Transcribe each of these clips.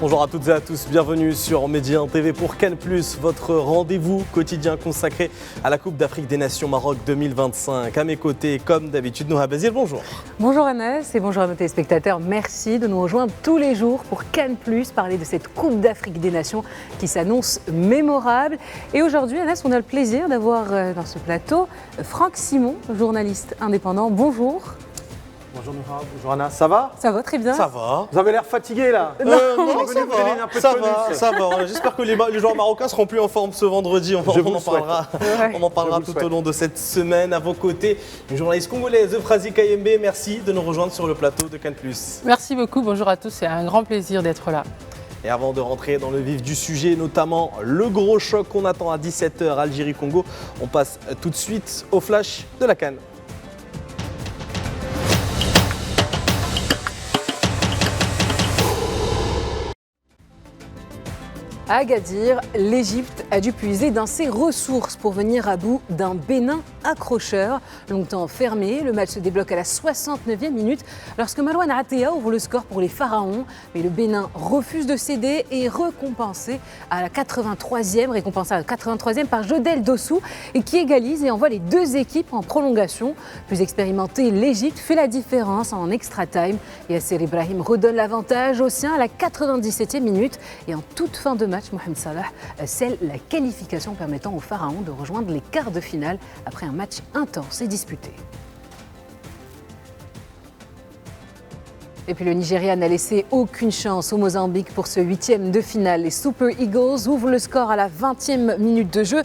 Bonjour à toutes et à tous, bienvenue sur Média TV pour Cannes+, votre rendez-vous quotidien consacré à la Coupe d'Afrique des Nations Maroc 2025. À mes côtés, comme d'habitude, Noha Bazil, bonjour. Bonjour Anas et bonjour à nos téléspectateurs. Merci de nous rejoindre tous les jours pour Cannes+, parler de cette Coupe d'Afrique des Nations qui s'annonce mémorable. Et aujourd'hui, Anas, on a le plaisir d'avoir dans ce plateau Franck Simon, journaliste indépendant. Bonjour. Bonjour Noha, bonjour Anna, ça va? Ça va très bien. Ça va. Vous avez l'air fatigué là. Non, ça va. J'espère que les joueurs marocains seront plus en forme ce vendredi. On en parlera tout au long de cette semaine. À vos côtés, une journaliste congolaise, Frazi Kayembe. Merci de nous rejoindre sur le plateau de Cannes+. Merci beaucoup, bonjour à tous, c'est un grand plaisir d'être là. Et avant de rentrer dans le vif du sujet, notamment le gros choc qu'on attend à 17h, Algérie-Congo, on passe tout de suite au flash de la CAN. À Agadir, l'Égypte a dû puiser dans ses ressources pour venir à bout d'un Bénin accrocheur. Longtemps fermé, le match se débloque à la 69e minute lorsque Marouane Atea ouvre le score pour les Pharaons. Mais le Bénin refuse de céder et est récompensé à la 83e par Jodel Dossou et qui égalise et envoie les deux équipes en prolongation. Plus expérimenté, l'Égypte fait la différence en extra time. Yasser Ibrahim redonne l'avantage aux siens à la 97e minute et en toute fin de match, Mohamed Salah scelle la qualification permettant aux Pharaons de rejoindre les quarts de finale après un match intense et disputé. Et puis le Nigeria n'a laissé aucune chance au Mozambique pour ce 8e de finale. Les Super Eagles ouvrent le score à la 20e minute de jeu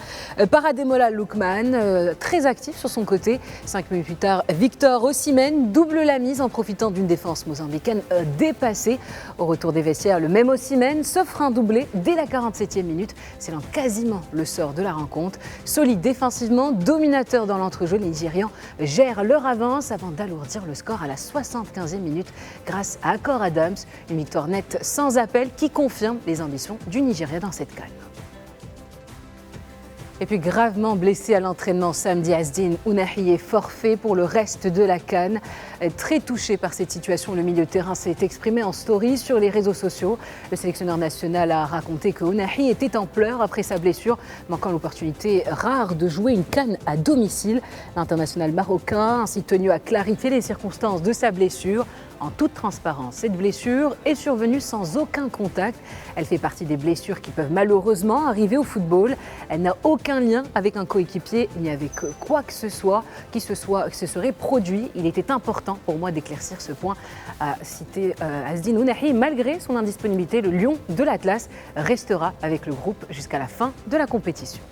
par Ademola Lookman, très actif sur son côté. 5 minutes plus tard, Victor Osimhen double la mise en profitant d'une défense mozambicaine dépassée. Au retour des vestiaires, le même Osimhen s'offre un doublé dès la 47e minute, scellant quasiment le sort de la rencontre. Solide défensivement, dominateur dans l'entrejeu, les Nigérians gèrent leur avance avant d'alourdir le score à la 75e minute. Grâce à Akor Adams, une victoire nette sans appel qui confirme les ambitions du Nigeria dans cette CAN. Et puis gravement blessé à l'entraînement samedi, Azdine Ounahi est forfait pour le reste de la CAN. Très touché par cette situation, le milieu de terrain s'est exprimé en story sur les réseaux sociaux. Le sélectionneur national a raconté que Ounahi était en pleurs après sa blessure, manquant l'opportunité rare de jouer une CAN à domicile. L'international marocain a ainsi tenu à clarifier les circonstances de sa blessure. En toute transparence, cette blessure est survenue sans aucun contact. Elle fait partie des blessures qui peuvent malheureusement arriver au football. Elle n'a aucun lien avec un coéquipier ni avec quoi que ce soit qui se serait produit. Il était important pour moi d'éclaircir ce point, a cité Azdine Ounahi. Malgré son indisponibilité, le Lion de l'Atlas restera avec le groupe jusqu'à la fin de la compétition.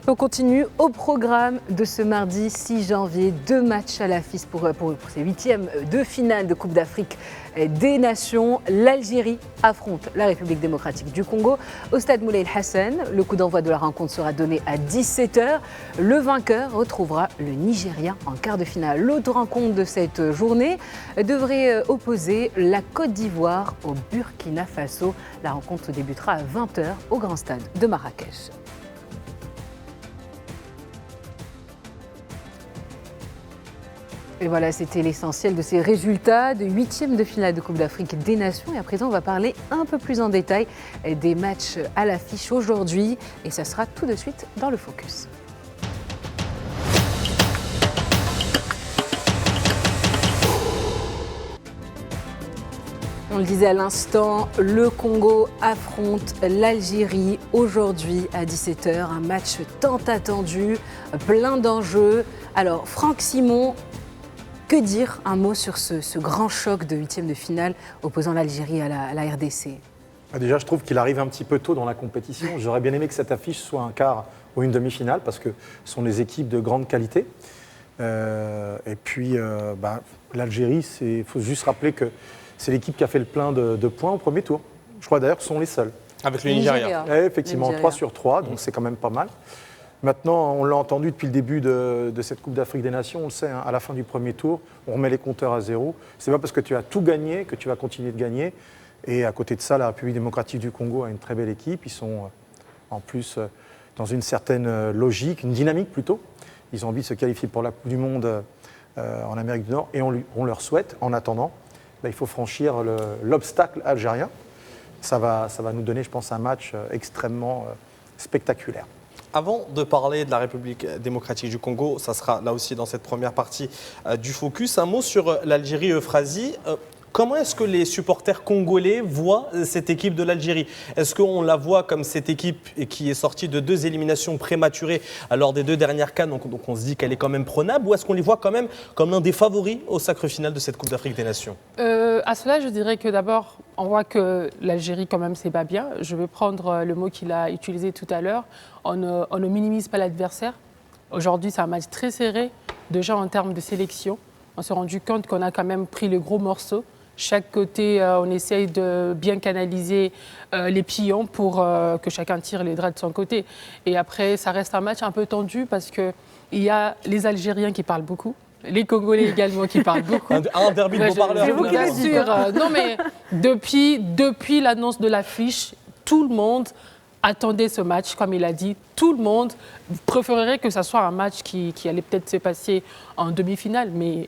On continue au programme de ce mardi 6 janvier. 2 matchs à l'affiche pour ces 8e de finale de Coupe d'Afrique des Nations. L'Algérie affronte la République démocratique du Congo au stade Moulay El Hassan. Le coup d'envoi de la rencontre sera donné à 17h. Le vainqueur retrouvera le Nigeria en quart de finale. L'autre rencontre de cette journée devrait opposer la Côte d'Ivoire au Burkina Faso. La rencontre débutera à 20h au Grand Stade de Marrakech. Et voilà, c'était l'essentiel de ces résultats de 8e de finale de Coupe d'Afrique des Nations. Et à présent, on va parler un peu plus en détail des matchs à l'affiche aujourd'hui. Et ça sera tout de suite dans le Focus. On le disait à l'instant, le Congo affronte l'Algérie aujourd'hui à 17h. Un match tant attendu, plein d'enjeux. Alors, Franck Simon, que dire un mot sur ce grand choc de 8e de finale opposant l'Algérie à la RDC? Déjà, je trouve qu'il arrive un petit peu tôt dans la compétition. J'aurais bien aimé que cette affiche soit un quart ou une demi-finale parce que ce sont des équipes de grande qualité. Et puis, l'Algérie, il faut juste rappeler que c'est l'équipe qui a fait le plein de points au premier tour. Je crois d'ailleurs que ce sont les seuls. Avec le Nigeria. Effectivement, 3 sur 3, donc c'est quand même pas mal. Maintenant, on l'a entendu depuis le début de cette Coupe d'Afrique des Nations, on le sait, hein, à la fin du premier tour, on remet les compteurs à zéro. C'est pas parce que tu as tout gagné que tu vas continuer de gagner. Et à côté de ça, la République démocratique du Congo a une très belle équipe. Ils sont en plus dans une certaine logique, une dynamique plutôt. Ils ont envie de se qualifier pour la Coupe du Monde en Amérique du Nord et on leur souhaite. En attendant, il faut franchir l'obstacle algérien. ça va nous donner, je pense, un match extrêmement spectaculaire. Avant de parler de la République démocratique du Congo, ça sera là aussi dans cette première partie du focus, un mot sur l'Algérie, Euphrasie. Comment est-ce que les supporters congolais voient cette équipe de l'Algérie? Est-ce qu'on la voit comme cette équipe qui est sortie de 2 éliminations prématurées lors des 2 dernières CAN, donc on se dit qu'elle est quand même prenable, ou est-ce qu'on les voit quand même comme l'un des favoris au sacre final de cette Coupe d'Afrique des Nations? À cela, je dirais que d'abord, on voit que l'Algérie quand même, c'est pas bien. Je vais prendre le mot qu'il a utilisé tout à l'heure. On ne minimise pas l'adversaire. Aujourd'hui, c'est un match très serré, déjà en termes de sélection. On s'est rendu compte qu'on a quand même pris le gros morceau. Chaque côté, on essaye de bien canaliser les pions pour que chacun tire les draps de son côté. Et après, ça reste un match un peu tendu parce qu'il y a les Algériens qui parlent beaucoup, les Congolais également qui parlent beaucoup. Un derby de beaux parleurs. Je vous assure. Non, mais depuis l'annonce de l'affiche, tout le monde attendait ce match, comme il a dit. Tout le monde préférerait que ce soit un match qui allait peut-être se passer en demi-finale. Mais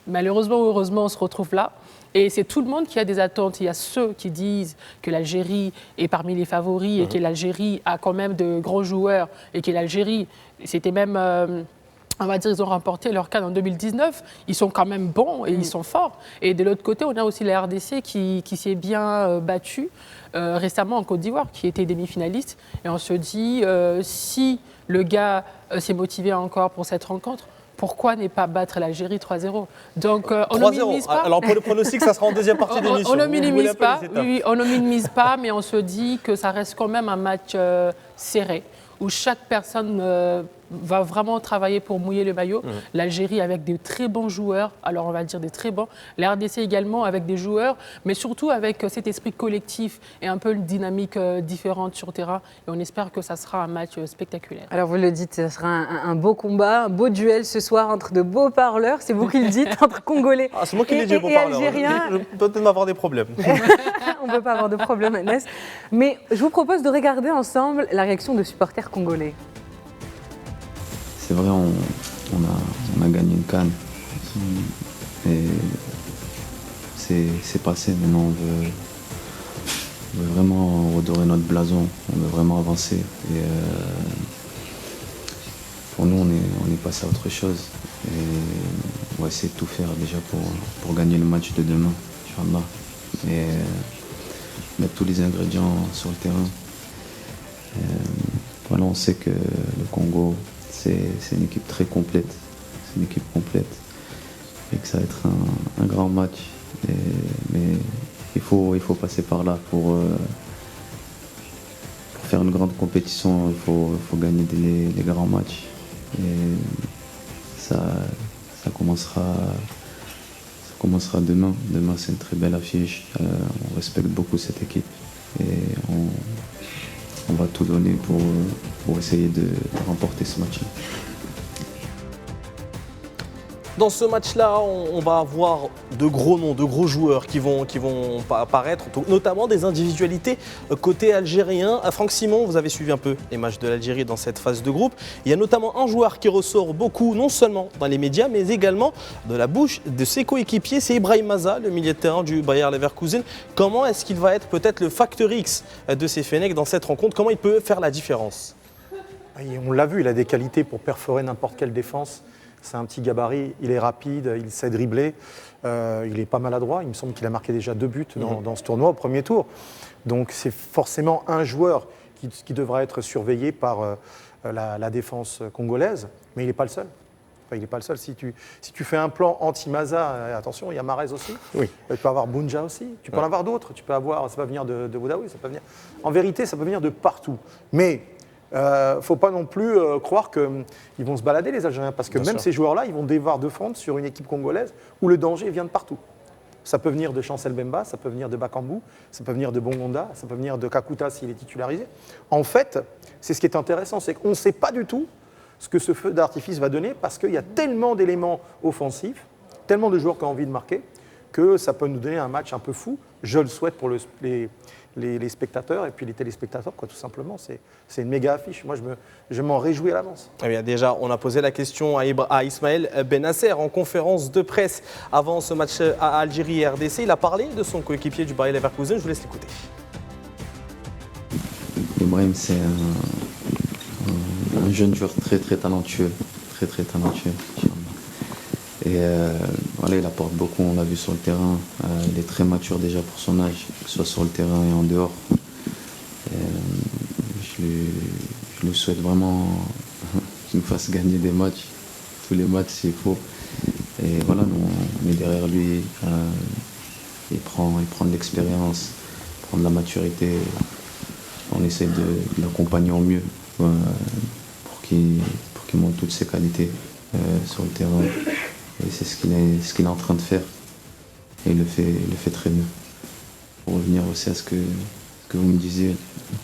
malheureusement ou heureusement, on se retrouve là. Et c'est tout le monde qui a des attentes. Il y a ceux qui disent que l'Algérie est parmi les favoris et que l'Algérie a quand même de grands joueurs et que l'Algérie, c'était même, on va dire, ils ont remporté leur CAN en 2019. Ils sont quand même bons et ils sont forts. Et de l'autre côté, on a aussi la RDC qui s'est bien battue récemment en Côte d'Ivoire, qui était demi-finaliste. Et on se dit, si le gars s'est motivé encore pour cette rencontre, pourquoi ne pas battre l'Algérie 3-0? Donc, on ne minimise pas. Alors, pour le pronostic, ça sera en deuxième partie d'émission. On ne minimise pas, oui, on ne minimise pas, mais on se dit que ça reste quand même un match serré, où chaque personne va vraiment travailler pour mouiller le maillot. L'Algérie avec des très bons joueurs, alors on va dire des très bons. La RDC également avec des joueurs, mais surtout avec cet esprit collectif et un peu une dynamique différente sur le terrain. Et on espère que ça sera un match spectaculaire. Alors vous le dites, ça sera un beau combat, un beau duel ce soir entre de beaux parleurs, c'est vous qui le dites, entre Congolais c'est moi qui l'ai dit, beaux parleurs. Algériens. Je peux peut-être m'avoir des problèmes. On ne peut pas avoir de problème, Agnès. Mais je vous propose de regarder ensemble la réaction de supporters congolais. C'est vrai, on a gagné une CAN. Et c'est passé. Maintenant, on veut vraiment redorer notre blason. On veut vraiment avancer. Et pour nous, on est passé à autre chose. Et on va essayer de tout faire déjà pour gagner le match de demain, Inch'Allah. Et mettre tous les ingrédients sur le terrain. Voilà, on sait que le Congo, c'est une équipe très complète. C'est une équipe complète. Et que ça va être un grand match. Mais il faut passer par là pour faire une grande compétition. Il faut gagner les grands matchs. Et ça commencera demain. Demain, c'est une très belle affiche. On respecte beaucoup cette équipe. Et on va tout donner pour essayer de remporter ce match. Dans ce match-là, on va avoir de gros noms, de gros joueurs qui vont apparaître, notamment des individualités côté algérien. Franck Simon, vous avez suivi un peu les matchs de l'Algérie dans cette phase de groupe. Il y a notamment un joueur qui ressort beaucoup, non seulement dans les médias, mais également de la bouche de ses coéquipiers. C'est Ibrahim Maza, le milieu de terrain du Bayer Leverkusen. Comment est-ce qu'il va être peut-être le facteur X de ces Fennecs dans cette rencontre? Comment il peut faire la différence? On l'a vu, il a des qualités pour perforer n'importe quelle défense. C'est un petit gabarit, il est rapide, il sait dribbler, il n'est pas maladroit. Il me semble qu'il a marqué déjà 2 buts dans ce tournoi au premier tour. Donc c'est forcément un joueur qui devra être surveillé par la défense congolaise, mais il n'est pas le seul. Enfin, il n'est pas le seul. Si tu fais un plan anti-Maza, attention, il y a Mahrez aussi. Oui. Tu peux avoir Bounja aussi. Tu peux en avoir d'autres. Tu peux avoir, ça peut venir de Boudaoui, ça peut venir. En vérité, ça peut venir de partout. Mais il ne faut pas non plus croire qu'ils vont se balader, les Algériens, parce que bien même sûr. Ces joueurs-là, ils vont devoir défendre sur une équipe congolaise où le danger vient de partout. Ça peut venir de Chancel Bemba, ça peut venir de Bakambu, ça peut venir de Bongonda, ça peut venir de Kakuta s'il est titularisé. En fait, c'est ce qui est intéressant, c'est qu'on ne sait pas du tout ce que ce feu d'artifice va donner, parce qu'il y a tellement d'éléments offensifs, tellement de joueurs qui ont envie de marquer, que ça peut nous donner un match un peu fou. Je le souhaite pour les spectateurs et puis les téléspectateurs, quoi, tout simplement. C'est une méga affiche. Moi, je m'en réjouis à l'avance. Eh bien, déjà, on a posé la question à Ismaël Benasser en conférence de presse avant ce match à Algérie et RDC. Il a parlé de son coéquipier du Bayer Leverkusen. Je vous laisse l'écouter. Ibrahim, c'est un jeune joueur très talentueux, très talentueux. Et voilà, il apporte beaucoup, on l'a vu sur le terrain. Il est très mature déjà pour son âge, que ce soit sur le terrain et en dehors. Je lui souhaite vraiment qu'il nous fasse gagner des matchs, tous les matchs s'il faut. Et voilà, nous, on est derrière lui. Il prend de l'expérience, il prend de la maturité. On essaie de l'accompagner au mieux pour qu'il montre toutes ses qualités sur le terrain. Et c'est ce qu'il est en train de faire. Et il le fait très bien. Pour revenir aussi à ce que vous me disiez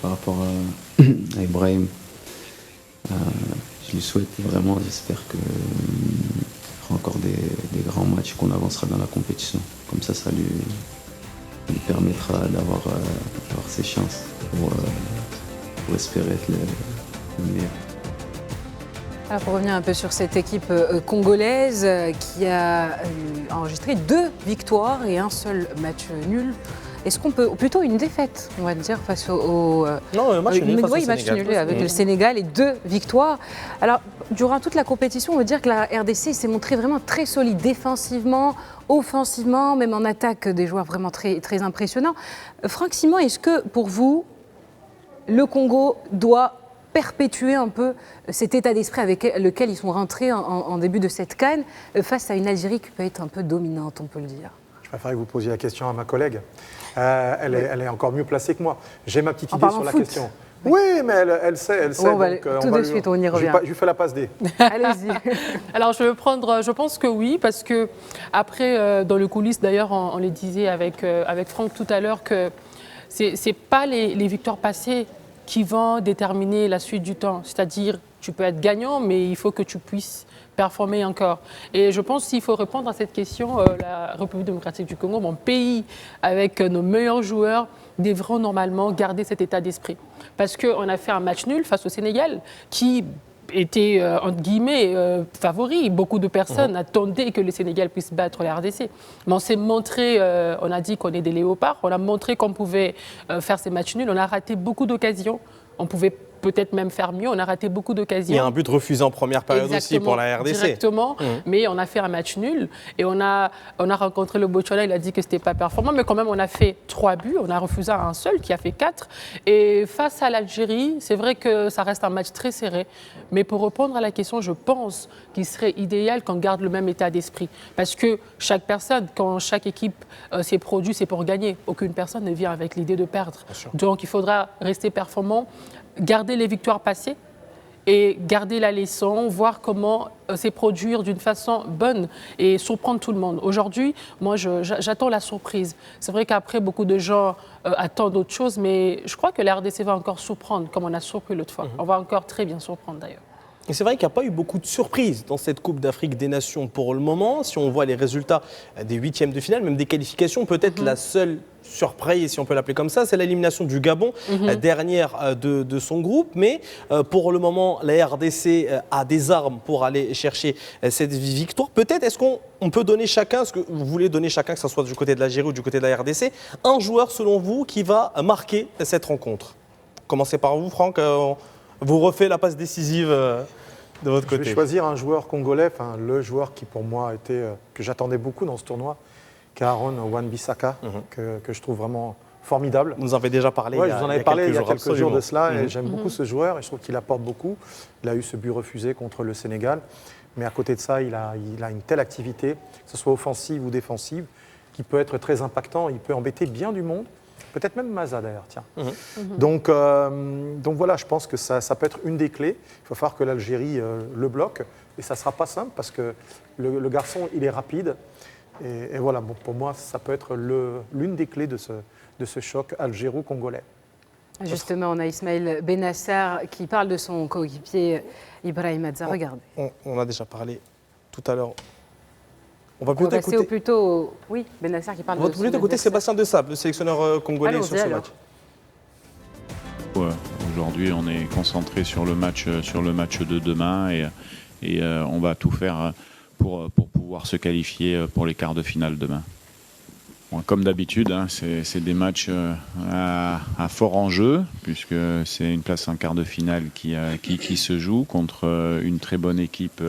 par rapport à Ibrahim, je lui souhaite vraiment, j'espère qu'il fera encore des grands matchs, qu'on avancera dans la compétition. Comme ça lui permettra d'avoir ses chances pour espérer être le meilleur. Alors pour revenir un peu sur cette équipe congolaise qui a enregistré 2 victoires et un seul match nul. Est-ce qu'on peut, plutôt une défaite, on va dire, face au non, un match nul, match nul avec le Sénégal et 2 victoires. Alors, durant toute la compétition, on veut dire que la RDC s'est montrée vraiment très solide défensivement, offensivement, même en attaque, des joueurs vraiment très impressionnants. Franck Simon, est-ce que pour vous, le Congo doit perpétuer un peu cet état d'esprit avec lequel ils sont rentrés en début de cette CAN face à une Algérie qui peut être un peu dominante, on peut le dire? Je préférerais que vous posiez la question à ma collègue. Elle est encore mieux placée que moi. J'ai ma petite idée sur la question. Oui, mais elle sait. Tout de suite, on y revient. Je lui fais la passe D. Allez-y. Alors, je pense que oui, parce que après, dans le coulisses, d'ailleurs, on le disait avec Franck tout à l'heure, que c'est pas les victoires passées qui vont déterminer la suite du temps. C'est-à-dire, tu peux être gagnant, mais il faut que tu puisses performer encore. Et je pense qu'il faut répondre à cette question, la République démocratique du Congo, mon pays, avec nos meilleurs joueurs, devront normalement garder cet état d'esprit. Parce qu'on a fait un match nul face au Sénégal, qui était, entre guillemets, favori. Beaucoup de personnes attendaient que le Sénégal puisse battre la RDC. Mais on s'est montré, on a dit qu'on est des léopards, on a montré qu'on pouvait faire ces matchs nuls. On a raté beaucoup d'occasions. On pouvait peut-être même faire mieux. On a raté beaucoup d'occasions. Il y a un but refusé en première période aussi pour la RDC. Exactement, mais on a fait un match nul. Et on a rencontré le Botswana, il a dit que ce n'était pas performant, mais quand même on a fait 3 buts, on a refusé un seul qui a fait 4. Et face à l'Algérie, c'est vrai que ça reste un match très serré. Mais pour répondre à la question, je pense qu'il serait idéal qu'on garde le même état d'esprit. Parce que chaque personne, quand chaque équipe s'est produite, c'est pour gagner. Aucune personne ne vient avec l'idée de perdre. Donc il faudra rester performant, garder les victoires passées et garder la leçon, voir comment se produire d'une façon bonne et surprendre tout le monde. Aujourd'hui, moi, j'attends la surprise. C'est vrai qu'après, beaucoup de gens attendent d'autres choses, mais je crois que la RDC va encore surprendre, comme on a surpris l'autre fois. On va encore très bien surprendre, d'ailleurs. Et c'est vrai qu'il n'y a pas eu beaucoup de surprises dans cette Coupe d'Afrique des Nations pour le moment. Si on voit les résultats des 8e de finale, même des qualifications, peut-être la seule surprise, si on peut l'appeler comme ça, c'est l'élimination du Gabon, dernière de son groupe. Mais pour le moment, la RDC a des armes pour aller chercher cette victoire. Peut-être, est-ce qu'on peut donner chacun, ce que vous voulez donner chacun, que ce soit du côté de l'Algérie ou du côté de la RDC, un joueur selon vous qui va marquer cette rencontre? Commencez par vous, Franck. Vous refait la passe décisive de votre côté. Je vais choisir un joueur congolais, le joueur qui pour moi était, que j'attendais beaucoup dans ce tournoi, Aaron Wan-Bissaka, que je trouve vraiment formidable. Vous en avez déjà parlé. Je vous en avais parlé il y a quelques jours de cela, et j'aime beaucoup ce joueur et je trouve qu'il apporte beaucoup. Il a eu ce but refusé contre le Sénégal, mais à côté de ça, il a une telle activité, que ce soit offensive ou défensive, qui peut être très impactant. Il peut embêter bien du monde. Peut-être même Maza d'ailleurs, tiens. Donc voilà, je pense que ça peut être une des clés. Il va falloir que l'Algérie le bloque. Et ça ne sera pas simple parce que le garçon, il est rapide. Et voilà, bon, pour moi, ça peut être l'une des clés de ce choc algéro-congolais. Justement, on a Ismaël Benassar qui parle de son coéquipier Ibrahim Adza. Regardez. On a déjà parlé tout à l'heure. On va plutôt oui, Benassar qui parle de son adversaire. On va plutôt écouter Sébastien Desables, le sélectionneur congolais sur ce match. Aujourd'hui, on est concentré sur le match de demain et on va tout faire pour pouvoir se qualifier pour les quarts de finale demain. Bon, comme d'habitude, hein, c'est des matchs à fort enjeu, puisque c'est une place en quart de finale qui se joue contre une très bonne équipe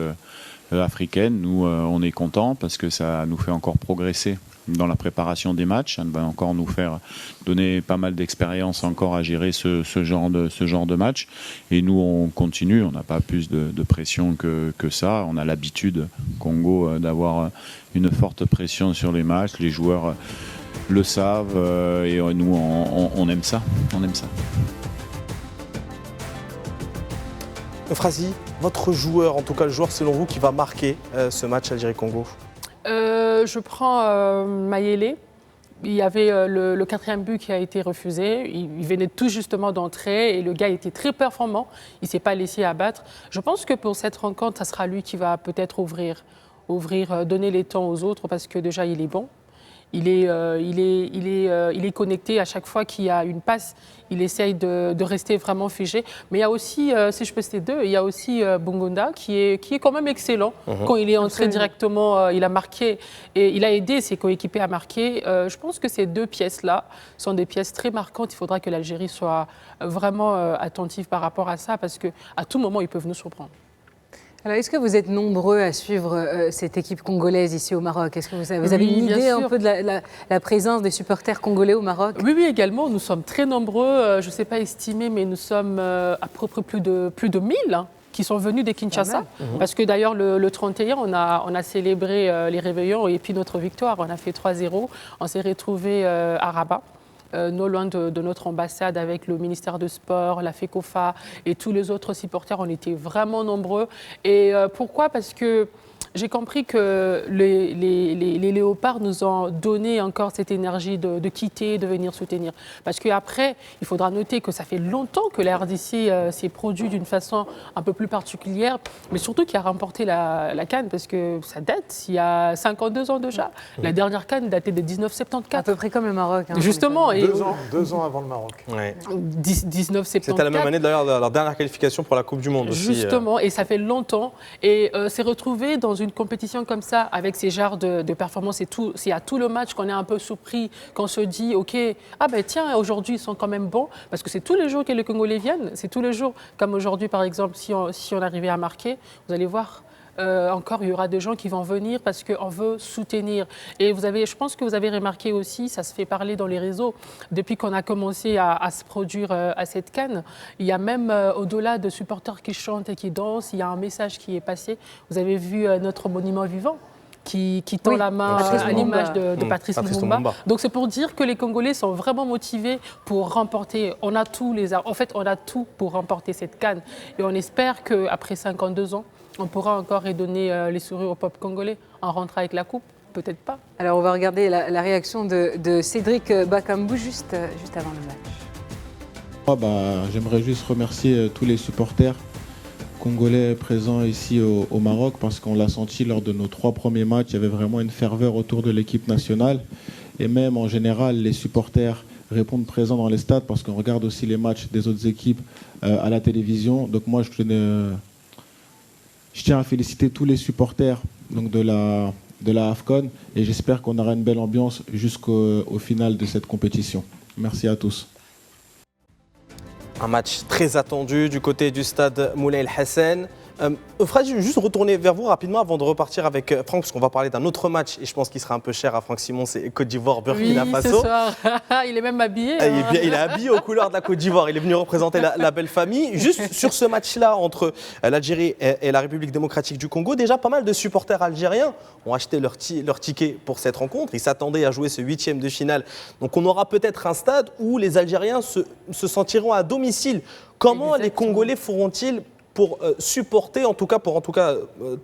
africaine. Nous, on est contents parce que ça nous fait encore progresser dans la préparation des matchs. Ça va encore nous faire donner pas mal d'expérience encore à gérer ce genre de match. Et nous, on continue. On n'a pas plus de pression que ça. On a l'habitude, Congo, d'avoir une forte pression sur les matchs. Les joueurs le savent et nous, on aime ça. On aime ça. Frazi, votre joueur, en tout cas le joueur selon vous qui va marquer ce match Algérie-Congo? Je prends Mayele. Il y avait le 4e but qui a été refusé. Il venait tout justement d'entrer et le gars était très performant. Il ne s'est pas laissé abattre. Je pense que pour cette rencontre, ça sera lui qui va peut-être ouvrir, donner les temps aux autres parce que déjà il est bon. Il est connecté à chaque fois qu'il y a une passe. Il essaye de rester vraiment figé. Mais il y a aussi, si je peux citer deux, il y a aussi Bongonda qui est quand même excellent. Quand il est entré directement, il a marqué et il a aidé ses coéquipiers à marquer. Je pense que ces deux pièces-là sont des pièces très marquantes. Il faudra que l'Algérie soit vraiment attentive par rapport à ça parce qu'à tout moment, ils peuvent nous surprendre. Alors, est-ce que vous êtes nombreux à suivre cette équipe congolaise ici au Maroc? Est-ce que vous avez une idée un peu de la présence des supporters congolais au Maroc? Oui, également. Nous sommes très nombreux. Je ne sais pas estimer, mais nous sommes à peu près plus de 1000 qui sont venus de Kinshasa. Parce que d'ailleurs, le 31, on a célébré les réveillons et puis notre victoire. On a fait 3-0. On s'est retrouvés à Rabat. Non loin de notre ambassade avec le ministère de Sport, la FECOFA et tous les autres supporters. On était vraiment nombreux. Et pourquoi? Parce que j'ai compris que les léopards nous ont donné encore cette énergie de quitter, de venir soutenir. Parce qu'après, il faudra noter que ça fait longtemps que la RDC s'est produit d'une façon un peu plus particulière, mais surtout qui a remporté la CAN, parce que ça date, il y a 52 ans déjà. La dernière CAN datait de 1974. À peu près comme le Maroc. Hein, justement. Et 2 ans avant le Maroc. Ouais. 1974. C'était la même année d'ailleurs, leur dernière qualification pour la Coupe du Monde aussi. Justement, et ça fait longtemps. Et c'est retrouvé dans une compétition comme ça, avec ces genres de performances et tout, c'est à tout le match qu'on est un peu surpris, qu'on se dit, OK, tiens, aujourd'hui, ils sont quand même bons, parce que c'est tous les jours que les Congolais viennent, c'est tous les jours. Comme aujourd'hui, par exemple, si on arrivait à marquer, vous allez voir, encore, il y aura des gens qui vont venir parce qu'on veut soutenir. Et je pense que vous avez remarqué aussi, ça se fait parler dans les réseaux, depuis qu'on a commencé à se produire à cette CAN, il y a même au-delà de supporters qui chantent et qui dansent, il y a un message qui est passé. Vous avez vu notre monument vivant qui tend la main à l'image de Patrice Lumumba. Donc c'est pour dire que les Congolais sont vraiment motivés pour remporter. On a tout pour remporter cette CAN. Et on espère qu'après 52 ans, on pourra encore redonner les sourires au peuple congolais en rentrant avec la coupe. Peut-être pas. Alors on va regarder la réaction de Cédric Bakambu juste avant le match. J'aimerais juste remercier tous les supporters congolais présents ici au Maroc parce qu'on l'a senti lors de nos 3 premiers matchs. Il y avait vraiment une ferveur autour de l'équipe nationale. Et même en général, les supporters répondent présents dans les stades parce qu'on regarde aussi les matchs des autres équipes à la télévision. Donc moi, je tiens à féliciter tous les supporters de la AFCON et j'espère qu'on aura une belle ambiance jusqu'au final de cette compétition. Merci à tous. Un match très attendu du côté du stade Moulay El Hassan. Fred, je vais juste retourner vers vous rapidement avant de repartir avec Franck, parce qu'on va parler d'un autre match et je pense qu'il sera un peu cher à Franck Simon, c'est Côte d'Ivoire, Burkina Faso. Ce soir. Il est même habillé. Il est habillé aux couleurs de la Côte d'Ivoire, il est venu représenter la belle famille. Juste sur ce match-là entre l'Algérie et la République démocratique du Congo, déjà pas mal de supporters algériens ont acheté leur ticket pour cette rencontre. Ils s'attendaient à jouer ce 8e de finale. Donc on aura peut-être un stade où les Algériens se sentiront à domicile. Comment les Congolais feront-ils pour supporter, pour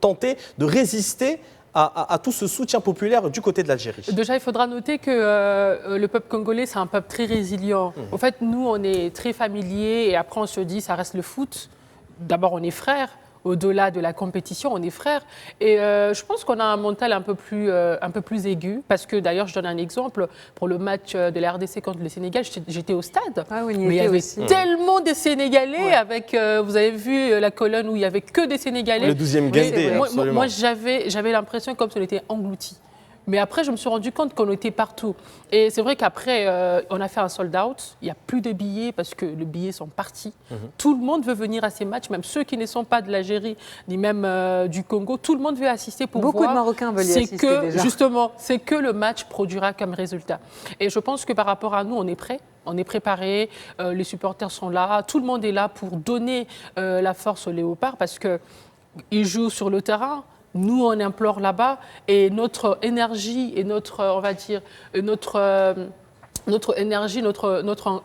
tenter de résister à tout ce soutien populaire du côté de l'Algérie? Déjà, il faudra noter que le peuple congolais, c'est un peuple très résilient. En fait, nous, on est très familiers et après, on se dit, ça reste le foot. D'abord, on est frères. Au-delà de la compétition, on est frères. Et je pense qu'on a un mental un peu plus aigu. Parce que d'ailleurs, je donne un exemple. Pour le match de la RDC contre le Sénégal, j'étais au stade. Oui, mais il y avait tellement de Sénégalais. Avec, vous avez vu la colonne où il n'y avait que des Sénégalais. Le 12e Guindé, moi, j'avais l'impression comme si on était engloutis. Mais après, je me suis rendu compte qu'on était partout. Et c'est vrai qu'après, on a fait un sold out. Il n'y a plus de billets parce que les billets sont partis. Tout le monde veut venir à ces matchs, même ceux qui ne sont pas de l'Algérie, ni même du Congo. Tout le monde veut assister pour Beaucoup voir. de Marocains veulent y assister déjà. Justement, c'est que le match produira comme résultat. Et je pense que par rapport à nous, on est prêts. On est préparés, les supporters sont là, tout le monde est là pour donner la force aux Léopards parce qu'ils jouent sur le terrain. Nous, on implore là-bas et notre énergie et notre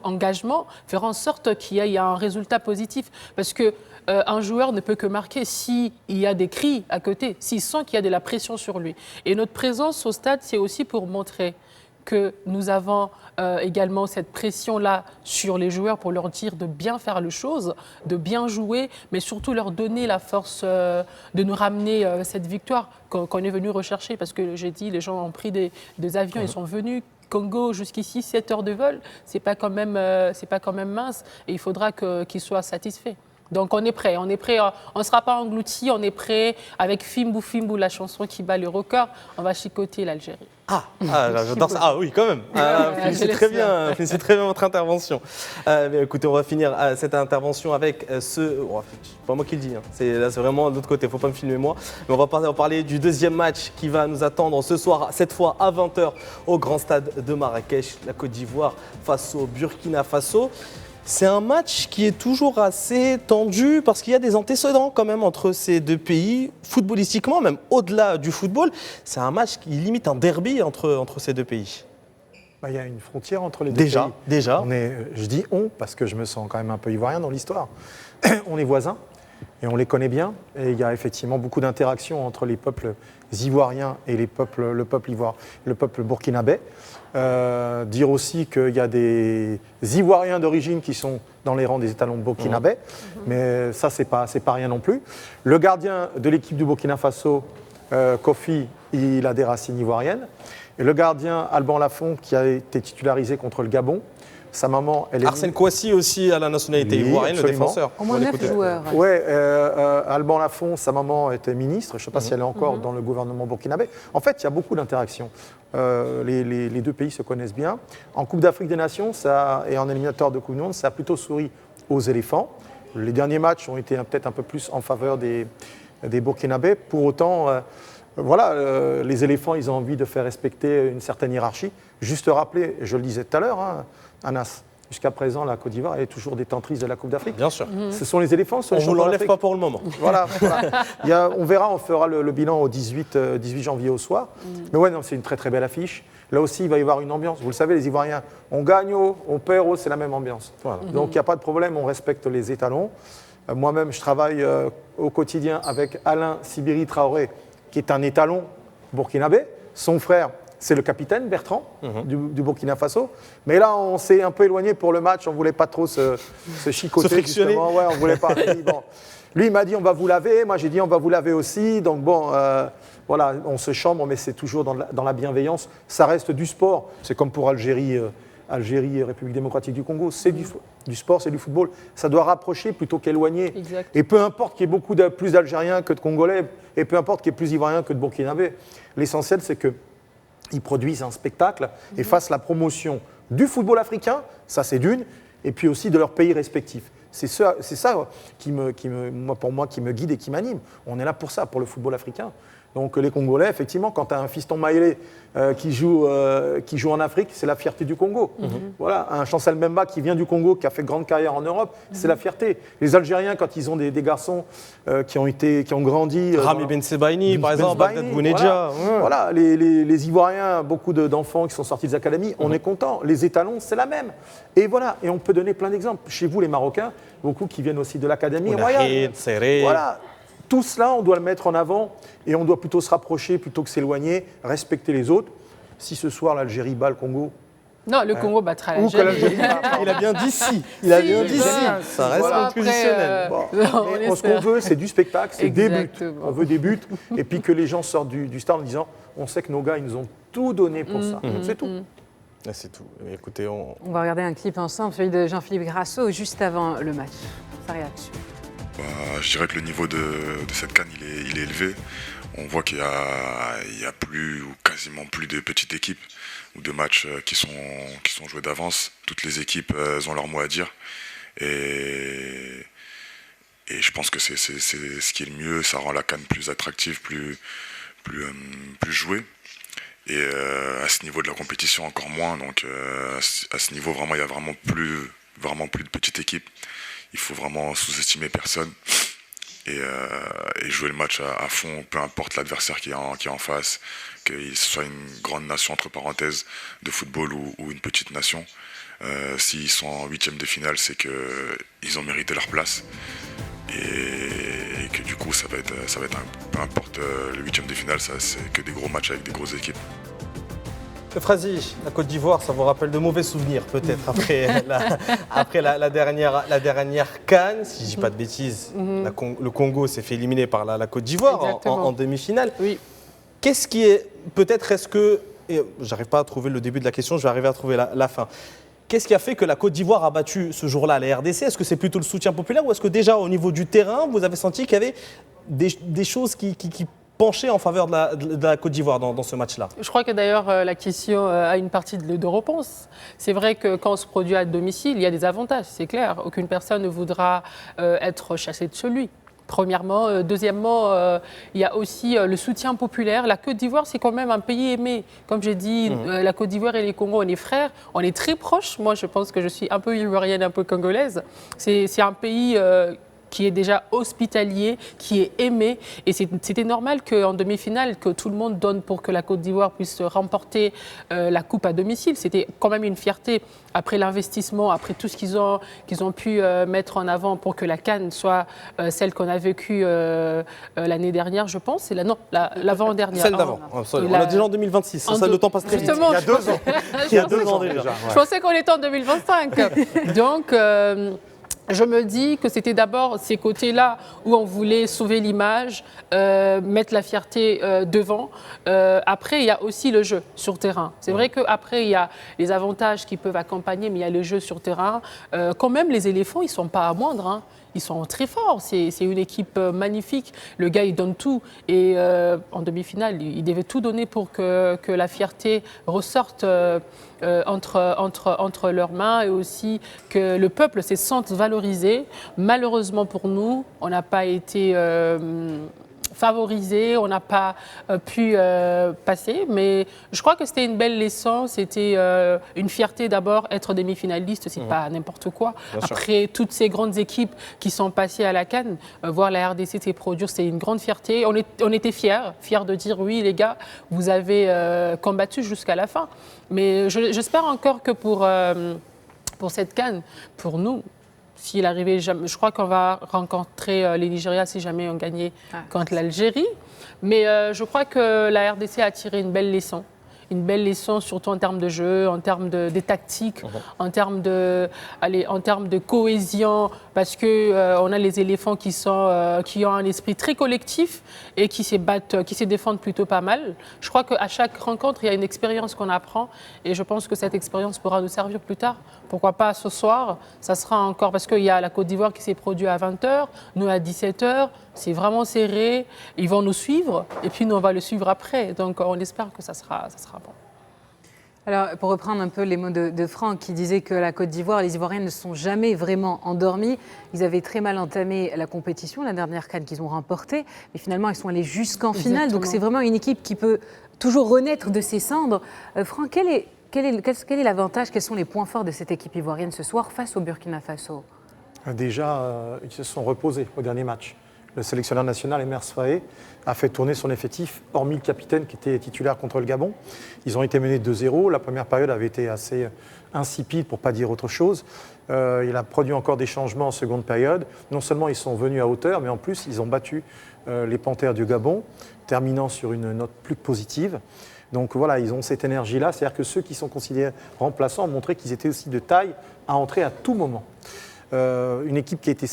engagement fera en sorte qu'il y ait un résultat positif. Parce qu'un joueur ne peut que marquer s'il y a des cris à côté, s'il sent qu'il y a de la pression sur lui. Et notre présence au stade, c'est aussi pour montrer que nous avons également cette pression-là sur les joueurs pour leur dire de bien faire les choses, de bien jouer, mais surtout leur donner la force de nous ramener cette victoire qu'on est venu rechercher. Parce que j'ai dit, les gens ont pris des avions, ils sont venus. Congo, jusqu'ici, 7 heures de vol, c'est pas quand même mince et il faudra qu'ils soient satisfaits. Donc on est prêt, on ne sera pas engloutis, on est prêt avec Fimbu Fimbu, la chanson qui bat le record, on va chicoter l'Algérie. J'adore ça. Ah oui, quand même. Félicitez très bien votre intervention. Mais écoutez, on va finir cette intervention avec c'est pas moi qui le dis, hein. C'est vraiment de l'autre côté, il ne faut pas me filmer moi. Mais on va parler du deuxième match qui va nous attendre ce soir, cette fois à 20h au grand stade de Marrakech, la Côte d'Ivoire face au Burkina Faso. C'est un match qui est toujours assez tendu parce qu'il y a des antécédents quand même entre ces deux pays, footballistiquement, même au-delà du football. C'est un match qui limite un derby entre ces deux pays. Il y a une frontière entre les deux pays. Déjà. Je dis on parce que je me sens quand même un peu ivoirien dans l'histoire. On est voisins et on les connaît bien. Et il y a effectivement beaucoup d'interactions entre les peuples ivoiriens et le peuple burkinabé. Dire aussi qu'il y a des Ivoiriens d'origine qui sont dans les rangs des étalons burkinabés, mais ça, c'est pas rien non plus. Le gardien de l'équipe du Burkina Faso, Kofi, il a des racines ivoiriennes. Et le gardien, Alban Lafont, qui a été titularisé contre le Gabon, sa maman, elle est... Arsène Kouassi aussi a la nationalité ivoirienne, absolument. Le défenseur. Au moins 9 joueurs. Oui, Alban Lafont, sa maman était ministre. Je ne sais pas si elle est encore dans le gouvernement burkinabé. En fait, il y a beaucoup d'interactions. Les deux pays se connaissent bien. En Coupe d'Afrique des Nations et en éliminatoire de Coupe du Monde, ça a plutôt souri aux éléphants. Les derniers matchs ont été peut-être un peu plus en faveur des Burkinabés. Pour autant, les éléphants, ils ont envie de faire respecter une certaine hiérarchie. Juste rappeler, je le disais tout à l'heure, Anas, jusqu'à présent, la Côte d'Ivoire est toujours détentrice de la Coupe d'Afrique. Bien sûr. Ce sont les éléphants. On ne vous l'enlève pas pour le moment. Voilà. On verra, on fera le bilan au 18 janvier au soir. Mais ouais, non, c'est une très très belle affiche. Là aussi, il va y avoir une ambiance. Vous le savez, les Ivoiriens, on gagne haut, on perd haut, c'est la même ambiance. Voilà. Donc il n'y a pas de problème, on respecte les étalons. Moi-même, je travaille au quotidien avec Alain Sibiri Traoré, qui est un étalon burkinabé. Son frère, c'est le capitaine Bertrand du Burkina Faso. Mais là, on s'est un peu éloigné pour le match. On ne voulait pas trop se chicoter. Se frictionner. Ouais, on ne voulait pas. Lui, il m'a dit on va vous laver. Moi, j'ai dit on va vous laver aussi. Donc on se chambre, mais c'est toujours dans la bienveillance. Ça reste du sport. C'est comme pour Algérie, République démocratique du Congo. C'est du sport, c'est du football. Ça doit rapprocher plutôt qu'éloigner. Exact. Et peu importe qu'il y ait beaucoup plus d'Algériens que de Congolais, et peu importe qu'il y ait plus d'Ivoiriens que de Burkinabés. L'essentiel, c'est qu'ils produisent un spectacle et fassent la promotion du football africain, ça c'est d'une, et puis aussi de leur pays respectif. C'est ça qui me guide et qui m'anime. On est là pour ça, pour le football africain. Donc les Congolais, effectivement, quand tu as un fiston Maïlé qui joue en Afrique, c'est la fierté du Congo. Voilà, un Chancel Mbemba qui vient du Congo, qui a fait grande carrière en Europe, c'est la fierté. Les Algériens, quand ils ont des garçons qui ont grandi... Rami Ben Sebaini, par exemple, Bagdad Bounedjah. Voilà, les Ivoiriens, beaucoup d'enfants qui sont sortis des académies, on est content. Les étalons, c'est la même. Et voilà, et on peut donner plein d'exemples. Chez vous, les Marocains, beaucoup qui viennent aussi de l'académie royale. Voilà. Tout cela, on doit le mettre en avant et on doit plutôt se rapprocher plutôt que s'éloigner, respecter les autres. Si ce soir l'Algérie bat le Congo... Non, le Congo battra l'Algérie. Il a bien dit si. Il a bien dit si. Ça reste inconditionnel. Ce qu'on veut, c'est du spectacle, c'est des buts. On veut des buts et puis que les gens sortent du stade en disant on sait que nos gars, ils nous ont tout donné pour ça. C'est tout. C'est tout. Écoutez, on va regarder un clip ensemble, celui de Jean-Philippe Grasso, juste avant le match. Sa réaction. Je dirais que le niveau de cette CAN, il est élevé. On voit qu'il y a plus ou quasiment plus de petites équipes ou de matchs qui sont joués d'avance. Toutes les équipes ont leur mot à dire. Et je pense que c'est ce qui est le mieux. Ça rend la CAN plus attractive, plus jouée. Et à ce niveau de la compétition, encore moins. Donc à ce niveau, vraiment, il y a vraiment plus de petites équipes. Il faut vraiment sous-estimer personne et jouer le match à fond, peu importe l'adversaire qui est en face, qu'il soit une grande nation entre parenthèses de football ou une petite nation. S'ils sont en 8e de finale, c'est qu'ils ont mérité leur place et que du coup ça va être peu importe le 8e de finale, c'est que des gros matchs avec des grosses équipes. Frazi, la Côte d'Ivoire, ça vous rappelle de mauvais souvenirs peut-être après la dernière CAN, si je ne dis pas de bêtises. Le Congo s'est fait éliminer par la Côte d'Ivoire en demi-finale. Oui. Qu'est-ce qui est, peut-être est-ce que, et j'arrive pas à trouver le début de la question, je vais arriver à trouver la fin. Qu'est-ce qui a fait que la Côte d'Ivoire a battu ce jour-là la RDC? Est-ce que c'est plutôt le soutien populaire ou est-ce que déjà au niveau du terrain, vous avez senti qu'il y avait des choses qui penchaient en faveur de la Côte d'Ivoire dans ce match-là? Je crois que d'ailleurs la question a une partie de réponse. C'est vrai que quand on se produit à domicile, il y a des avantages, c'est clair. Aucune personne ne voudra être chassée de chez lui. Premièrement. Deuxièmement, il y a aussi le soutien populaire. La Côte d'Ivoire, c'est quand même un pays aimé. Comme j'ai dit, la Côte d'Ivoire et les Congos, on est frères, on est très proches. Moi, je pense que je suis un peu ivoirienne, un peu congolaise. C'est un pays qui est déjà hospitalier, qui est aimé. Et c'était normal qu'en demi-finale, que tout le monde donne pour que la Côte d'Ivoire puisse remporter la coupe à domicile. C'était quand même une fierté après l'investissement, après tout ce qu'ils ont pu mettre en avant pour que la CAN soit celle qu'on a vécue l'année dernière, je pense. C'est l'avant-dernière. Celle d'avant. On a déjà en 2026. Le temps passe très vite. Justement, Il y a 2 ans. Il y a 2 ans déjà. Je pensais qu'on était en 2025. Donc, je me dis que c'était d'abord ces côtés-là où on voulait sauver l'image, mettre la fierté devant. Après, il y a aussi le jeu sur terrain. C'est vrai qu'après, il y a les avantages qui peuvent accompagner, mais il y a le jeu sur terrain. Quand même, les éléphants, ils ne sont pas à moindre. Hein. Ils sont très forts. C'est une équipe magnifique. Le gars, il donne tout. Et en demi-finale, il devait tout donner pour que la fierté ressorte entre leurs mains et aussi que le peuple se sente valorisé. Malheureusement pour nous, on n'a pas été favorisé, on n'a pas pu passer, mais je crois que c'était une belle leçon, c'était une fierté d'abord, être demi-finaliste, c'est pas n'importe quoi. Bien Après sûr. Toutes ces grandes équipes qui sont passées à la CAN, voir la RDC se produire, c'est une grande fierté. On était fiers de dire oui les gars, vous avez combattu jusqu'à la fin. Mais j'espère encore que pour cette CAN, pour nous, s'il arrivait, je crois qu'on va rencontrer les Nigérias si jamais on gagnait contre l'Algérie. Mais je crois que la RDC a tiré une belle leçon. Une belle leçon, surtout en termes de jeu, en termes de tactique, en termes de cohésion, parce qu'on a les éléphants qui ont un esprit très collectif et qui se défendent plutôt pas mal. Je crois qu'à chaque rencontre, il y a une expérience qu'on apprend et je pense que cette expérience pourra nous servir plus tard. Pourquoi pas ce soir, ça sera encore, parce qu'il y a la Côte d'Ivoire qui s'est produite à 20h, nous à 17h, c'est vraiment serré, ils vont nous suivre et puis nous on va le suivre après, donc on espère que ça sera bon. Alors, pour reprendre un peu les mots de Franck, qui disait que la Côte d'Ivoire, les Ivoiriens ne sont jamais vraiment endormis. Ils avaient très mal entamé la compétition, la dernière CAN qu'ils ont remportée, mais finalement, ils sont allés jusqu'en finale. Donc, c'est vraiment une équipe qui peut toujours renaître de ses cendres. Franck, quel est l'avantage, quels sont les points forts de cette équipe ivoirienne ce soir face au Burkina Faso? Déjà, ils se sont reposés au dernier match. Le sélectionneur national, Emer Faé, a fait tourner son effectif, hormis le capitaine qui était titulaire contre le Gabon. Ils ont été menés 2-0. La première période avait été assez insipide, pour ne pas dire autre chose. Il a produit encore des changements en seconde période. Non seulement ils sont venus à hauteur, mais en plus, ils ont battu les Panthères du Gabon, terminant sur une note plus positive. Donc voilà, ils ont cette énergie-là. C'est-à-dire que ceux qui sont considérés remplaçants ont montré qu'ils étaient aussi de taille à entrer à tout moment. Une équipe qui a été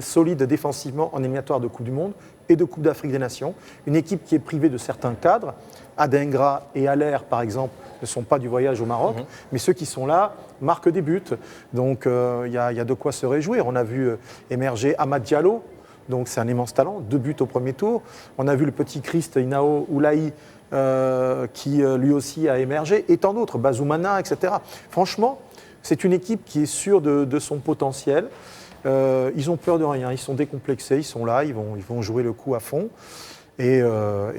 solide défensivement en éliminatoire de Coupe du Monde, et de Coupe d'Afrique des Nations. Une équipe qui est privée de certains cadres. Adengra et Haller, par exemple, ne sont pas du voyage au Maroc, mais ceux qui sont là marquent des buts. Donc il y a de quoi se réjouir. On a vu émerger Amad Diallo, donc c'est un immense talent, 2 buts au premier tour. On a vu le petit Christ Inao Oulaï, qui lui aussi a émergé, et tant d'autres, Bazoumana, etc. Franchement, c'est une équipe qui est sûre de son potentiel. Ils ont peur de rien, ils sont décomplexés, ils sont là, ils vont jouer le coup à fond. Et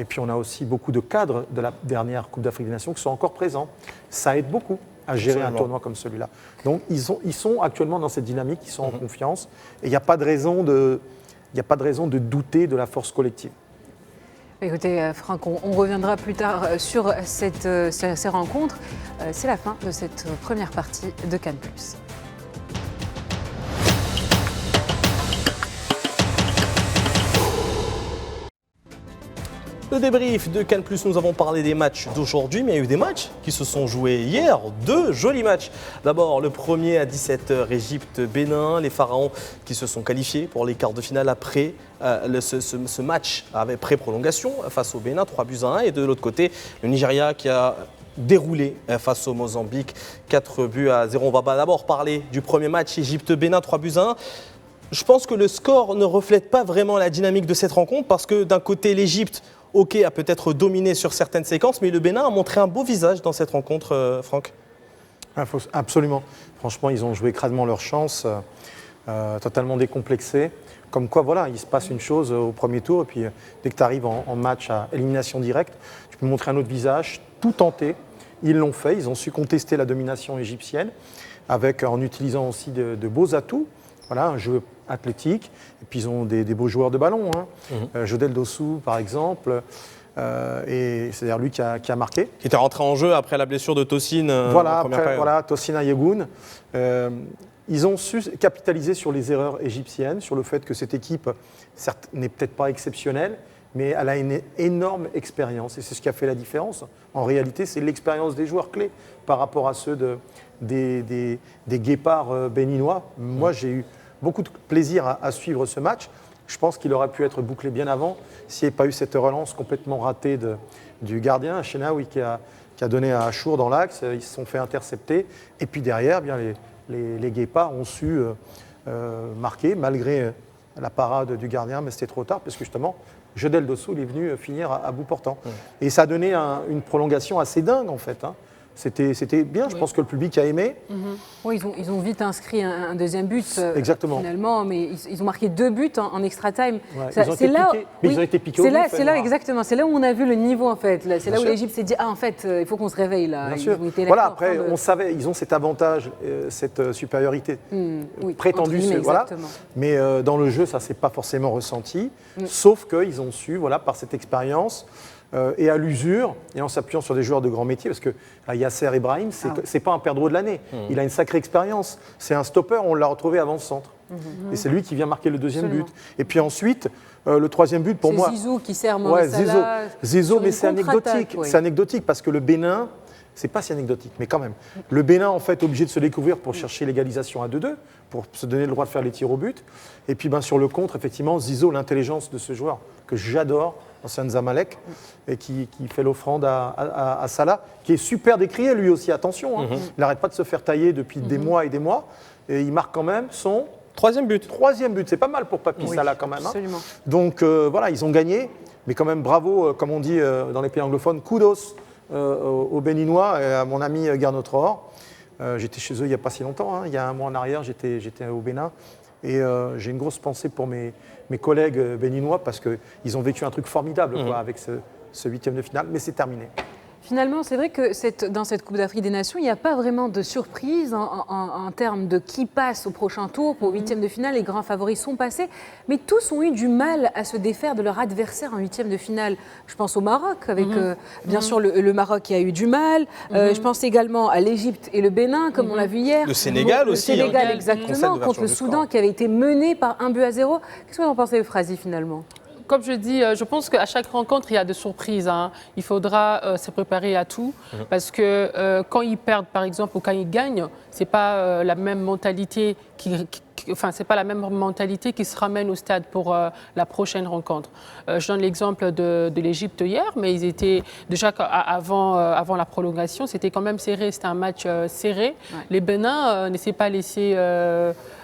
puis on a aussi beaucoup de cadres de la dernière Coupe d'Afrique des Nations qui sont encore présents. Ça aide beaucoup à gérer un tournoi comme celui-là. Donc ils sont actuellement dans cette dynamique, ils sont en confiance, et il n'y a pas de raison de douter de la force collective. Écoutez, Franck, on reviendra plus tard sur ces rencontres. C'est la fin de cette première partie de Cannes+. Le débrief de Cannes+, nous avons parlé des matchs d'aujourd'hui, mais il y a eu des matchs qui se sont joués hier, 2 jolis matchs. D'abord, le premier à 17h, Égypte-Bénin, les Pharaons qui se sont qualifiés pour les quarts de finale après ce match avec pré-prolongation face au Bénin, 3-1. Et de l'autre côté, le Nigeria qui a déroulé face au Mozambique, 4-0. On va d'abord parler du premier match, Égypte-Bénin, 3-1. Je pense que le score ne reflète pas vraiment la dynamique de cette rencontre parce que d'un côté, l'Égypte a peut-être dominé sur certaines séquences, mais le Bénin a montré un beau visage dans cette rencontre, Franck. Absolument. Franchement, ils ont joué crânement leur chance, totalement décomplexés. Comme quoi, voilà, il se passe une chose au premier tour, et puis dès que tu arrives en match à élimination directe, tu peux montrer un autre visage, tout tenter. Ils l'ont fait, ils ont su contester la domination égyptienne, en utilisant aussi de beaux atouts. Voilà, un jeu athlétique, et puis ils ont des beaux joueurs de ballon. Jodel Dossou, par exemple, et c'est d'ailleurs lui qui a marqué. Qui était rentré en jeu après la blessure de Tosin. Voilà, Tosin Ayegoun. Ils ont su capitaliser sur les erreurs égyptiennes, sur le fait que cette équipe, certes, n'est peut-être pas exceptionnelle, mais elle a une énorme expérience, et c'est ce qui a fait la différence. En réalité, c'est l'expérience des joueurs clés par rapport à ceux des guépards béninois. Moi, j'ai eu beaucoup de plaisir à suivre ce match. Je pense qu'il aurait pu être bouclé bien avant s'il n'y avait pas eu cette relance complètement ratée du gardien, Chenaoui, qui a donné à Achour dans l'axe. Ils se sont fait intercepter. Et puis derrière, bien, les guépards ont su marquer malgré la parade du gardien, mais c'était trop tard parce que justement, Jodel Dossou est venu finir à bout portant. Et ça a donné une prolongation assez dingue en fait. C'était bien, je pense que le public a aimé. Oui, ils ont vite inscrit un deuxième but. Exactement. Finalement, mais ils ont marqué 2 buts en extra time. Ouais, ils ont été piqués au but. C'est là, exactement. C'est là où on a vu le niveau, en fait. C'est là où l'Égypte s'est dit, en fait, il faut qu'on se réveille, là. Bien sûr. Voilà, après, on savait, ils ont cet avantage, cette supériorité prétendue. Mais dans le jeu, ça ne s'est pas forcément ressenti. Sauf qu'ils ont su, par cette expérience, et à l'usure, et en s'appuyant sur des joueurs de grand métier, parce que Yasser Ibrahim, c'est pas un perdreau de l'année. Il a une sacrée expérience. C'est un stopper, on l'a retrouvé avant ce centre. Et c'est lui qui vient marquer le deuxième but. Et puis ensuite, le troisième but, pour moi... C'est Zizou qui sert Mohamed Salah. Zizou, mais c'est anecdotique. C'est anecdotique parce que le Bénin, c'est pas si anecdotique, mais quand même. Le Bénin, en fait, est obligé de se découvrir pour chercher l'égalisation à 2-2, pour se donner le droit de faire les tirs au but. Et puis sur le contre, effectivement, Zizou, l'intelligence de ce joueur que j'adore, ancien Zamalek, et qui fait l'offrande à Salah, qui est super décrié lui aussi, attention. Il n'arrête pas de se faire tailler depuis des mois et des mois, et il marque quand même son... Troisième but, c'est pas mal pour Papi Salah quand même. Absolument. Donc ils ont gagné, mais quand même bravo, comme on dit dans les pays anglophones, kudos aux Béninois et à mon ami Gernot Rohr. J'étais chez eux il n'y a pas si longtemps, il y a un mois en arrière, j'étais au Bénin. Et j'ai une grosse pensée pour mes collègues béninois parce qu'ils ont vécu un truc formidable avec ce huitième de finale, mais c'est terminé. Finalement, c'est vrai que dans cette Coupe d'Afrique des Nations, il n'y a pas vraiment de surprise en termes de qui passe au prochain tour. Pour huitième de finale, les grands favoris sont passés, mais tous ont eu du mal à se défaire de leur adversaire en huitième de finale. Je pense au Maroc, avec bien sûr le Maroc qui a eu du mal. Je pense également à l'Égypte et le Bénin, comme on l'a vu hier. Le Sénégal aussi. Le Sénégal, exactement, contre le Soudan qui avait été mené par 1-0. Qu'est-ce que vous en pensez, Frazi, finalement ? Comme je dis, je pense qu'à chaque rencontre, il y a des surprises. Il faudra se préparer à tout. Parce que quand ils perdent, par exemple, ou quand ils gagnent, ce n'est pas la même mentalité c'est pas la même mentalité qui se ramène au stade pour la prochaine rencontre. Je donne l'exemple de l'Égypte hier, mais ils étaient déjà avant la prolongation, c'était quand même serré, c'était un match serré. Ouais. Les Bénins ne s'est pas laissé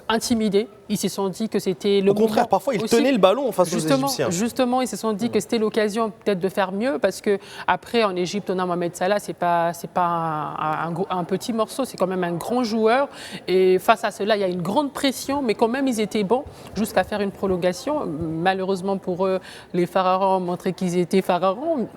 intimidés. Ils se sont dit que c'était le moment. Au contraire, parfois, ils tenaient le ballon face aux Égyptiens. Justement, ils se sont dit que c'était l'occasion peut-être de faire mieux parce qu'après, en Égypte, on a Mohamed Salah, c'est pas un petit morceau, c'est quand même un grand joueur. Et face à cela, il y a une grande pression, mais quand même, ils étaient bons jusqu'à faire une prolongation. Malheureusement pour eux, les Pharaons ont montré qu'ils étaient Pharaons.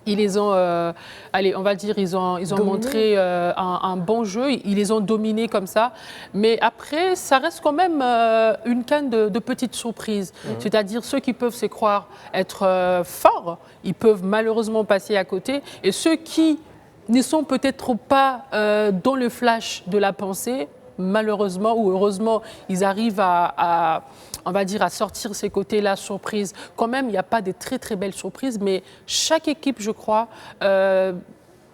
Ils les ont, allez, on va dire, ils ont montré un bon jeu, ils les ont dominés comme ça. Mais après, ça reste quand même une canne de petites surprises. C'est-à-dire ceux qui peuvent se croire être forts, ils peuvent malheureusement passer à côté. Et ceux qui ne sont peut-être pas dans le flash de la pensée, malheureusement ou heureusement, ils arrivent on va dire, à sortir ces côtés-là surprises. Quand même, il n'y a pas de très très belles surprises, mais chaque équipe, je crois,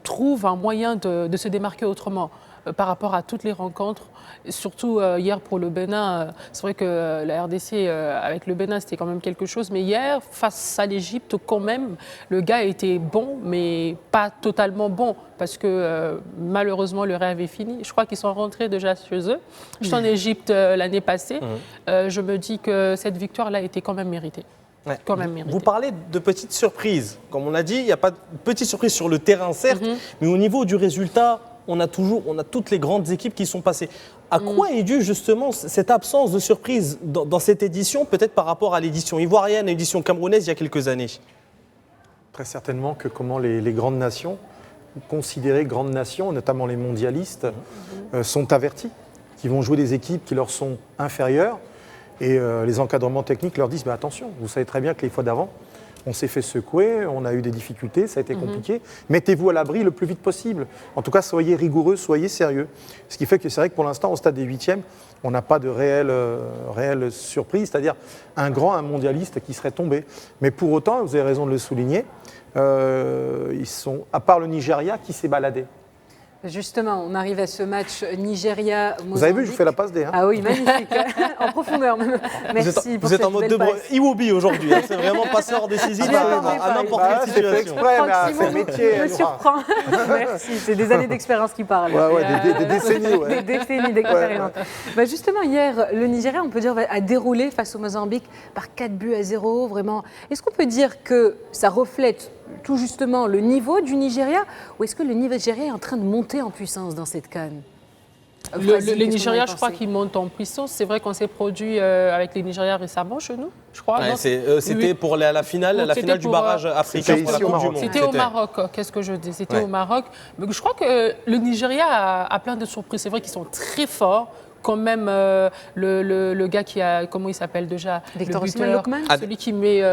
trouve un moyen de se démarquer autrement par rapport à toutes les rencontres. Et surtout hier pour le Bénin, c'est vrai que la RDC avec le Bénin c'était quand même quelque chose, mais hier face à l'Égypte quand même le gars était bon mais pas totalement bon parce que malheureusement le rêve est fini. Je crois qu'ils sont rentrés déjà chez eux. J'étais en Égypte l'année passée. Je me dis que cette victoire-là était quand même méritée. Ouais. Quand même mérité. Vous parlez de petites surprises. Comme on l'a dit, il n'y a pas de petites surprises sur le terrain, certes, mais au niveau du résultat, on a toutes les grandes équipes qui sont passées. À quoi est due justement cette absence de surprise dans cette édition, peut-être par rapport à l'édition ivoirienne et l'édition camerounaise il y a quelques années? Très certainement que comment les grandes nations, considérées grandes nations, notamment les mondialistes, sont avertis, qu'ils vont jouer des équipes qui leur sont inférieures. Et les encadrements techniques leur disent attention, vous savez très bien que les fois d'avant, on s'est fait secouer, on a eu des difficultés, ça a été compliqué. Mettez-vous à l'abri le plus vite possible. En tout cas, soyez rigoureux, soyez sérieux. Ce qui fait que c'est vrai que pour l'instant, au stade des huitièmes, on n'a pas de réelle surprise, c'est-à-dire un mondialiste qui serait tombé. Mais pour autant, vous avez raison de le souligner, ils sont, à part le Nigeria, qui s'est baladé. Justement, on arrive à ce match Nigeria-Mozambique. Vous avez vu, je fais la passe D. Ah oui, magnifique. En profondeur. Merci. Vous êtes en mode Iwobi aujourd'hui. C'est vraiment passeur décisif à n'importe quelle situation. C'est exprès, mais c'est le métier. Je me surprends. Merci. C'est des années d'expérience qui parlent. Des décennies. Des décennies d'expérience. Justement, hier, le Nigeria, on peut dire, a déroulé face au Mozambique par 4-0. Vraiment. Est-ce qu'on peut dire que ça reflète tout justement le niveau du Nigeria ou est-ce que le Nigeria est en train de monter en puissance dans cette CAN? Le Nigeria, je crois qu'il monte en puissance. C'est vrai qu'on s'est produit avec les Nigeria récemment chez nous, je crois. Ouais, c'était pour la finale du barrage africain pour la Coupe du Monde. C'était au Maroc, qu'est-ce que je dis? C'était au Maroc. Mais je crois que le Nigeria a plein de surprises. C'est vrai qu'ils sont très forts. Quand même, le gars qui a, comment il s'appelle déjà? Victor Osimhen, celui qui met...